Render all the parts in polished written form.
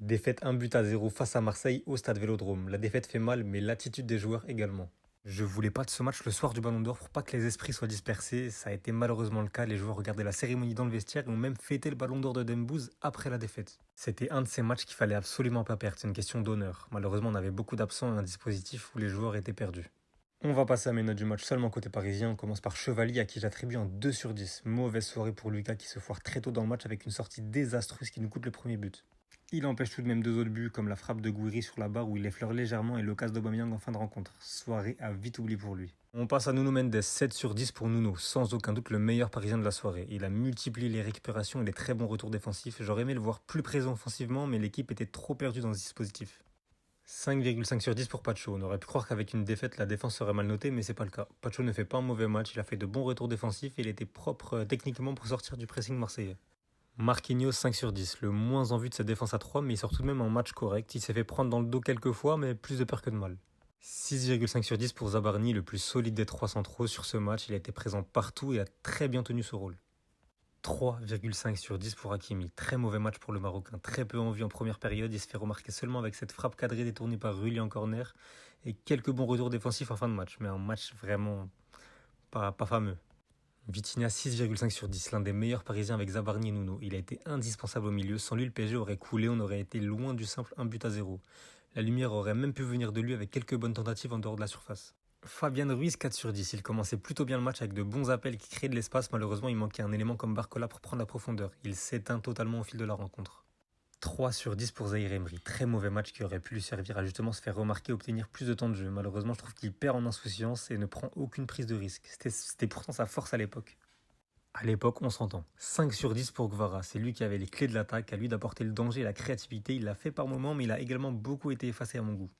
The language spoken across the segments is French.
Défaite 1 but à 0 face à Marseille au stade Vélodrome. La défaite fait mal, mais l'attitude des joueurs également. Je voulais pas de ce match le soir du Ballon d'Or pour pas que les esprits soient dispersés. Ça a été malheureusement le cas. Les joueurs regardaient la cérémonie dans le vestiaire et ont même fêté le Ballon d'Or de Dembouz après la défaite. C'était un de ces matchs qu'il fallait absolument pas perdre. C'est une question d'honneur. Malheureusement, on avait beaucoup d'absents et un dispositif où les joueurs étaient perdus. On va passer à mes notes du match seulement côté parisien. On commence par Chevalier à qui j'attribue un 2 sur 10. Mauvaise soirée pour Lucas qui se foire très tôt dans le match avec une sortie désastreuse qui nous coûte le premier but. Il empêche tout de même deux autres buts comme la frappe de Gouiri sur la barre où il effleure légèrement et l'occasion d'Aubameyang en fin de rencontre. Soirée à vite oublié pour lui. On passe à Nuno Mendes, 7 sur 10 pour Nuno, sans aucun doute le meilleur parisien de la soirée. Il a multiplié les récupérations et les très bons retours défensifs. J'aurais aimé le voir plus présent offensivement mais l'équipe était trop perdue dans ce dispositif. 5,5 sur 10 pour Pacho. On aurait pu croire qu'avec une défaite, la défense serait mal notée, mais c'est pas le cas. Pacho ne fait pas un mauvais match, il a fait de bons retours défensifs et il était propre techniquement pour sortir du pressing marseillais. Marquinhos 5 sur 10, le moins en vue de sa défense à 3, mais il sort tout de même en match correct. Il s'est fait prendre dans le dos quelques fois, mais plus de peur que de mal. 6,5 sur 10 pour Zabarni, le plus solide des 3 centraux sur ce match. Il a été présent partout et a très bien tenu ce rôle. 3,5 sur 10 pour Hakimi. Très mauvais match pour le Marocain. Très peu en vue en première période. Il se fait remarquer seulement avec cette frappe cadrée détournée par Rulli en corner et quelques bons retours défensifs en fin de match. Mais un match vraiment pas fameux. Vitinha 6,5 sur 10, l'un des meilleurs parisiens avec Zabarni et Nuno. Il a été indispensable au milieu. Sans lui, le PSG aurait coulé. On aurait été loin du simple 1 but à 0. La lumière aurait même pu venir de lui avec quelques bonnes tentatives en dehors de la surface. Fabien Ruiz 4 sur 10, il commençait plutôt bien le match avec de bons appels qui créaient de l'espace, malheureusement il manquait un élément comme Barcola pour prendre la profondeur, il s'éteint totalement au fil de la rencontre. 3 sur 10 pour Zahir Emery, très mauvais match qui aurait pu lui servir à justement se faire remarquer et obtenir plus de temps de jeu, malheureusement je trouve qu'il perd en insouciance et ne prend aucune prise de risque, c'était pourtant sa force à l'époque. À l'époque, on s'entend. 5 sur 10 pour Guevara, c'est lui qui avait les clés de l'attaque, à lui d'apporter le danger et la créativité, il l'a fait par moments mais il a également beaucoup été effacé à mon goût.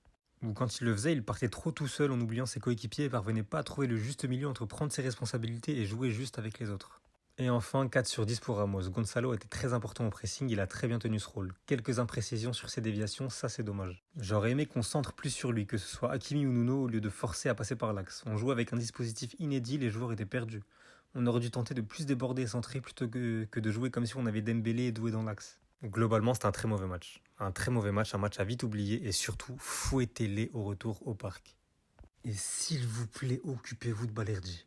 Ou quand il le faisait, il partait trop tout seul en oubliant ses coéquipiers et parvenait pas à trouver le juste milieu entre prendre ses responsabilités et jouer juste avec les autres. Et enfin, 4 sur 10 pour Ramos. Gonzalo était très important au pressing, il a très bien tenu ce rôle. Quelques imprécisions sur ses déviations, ça c'est dommage. J'aurais aimé qu'on centre plus sur lui, que ce soit Hakimi ou Nuno, au lieu de forcer à passer par l'axe. On jouait avec un dispositif inédit, les joueurs étaient perdus. On aurait dû tenter de plus déborder et centrer plutôt que de jouer comme si on avait Dembélé et Doué dans l'axe. Globalement, c'était un très mauvais match. Un très mauvais match, un match à vite oublier et surtout, fouettez-les au retour au parc. Et s'il vous plaît, occupez-vous de Balerdi.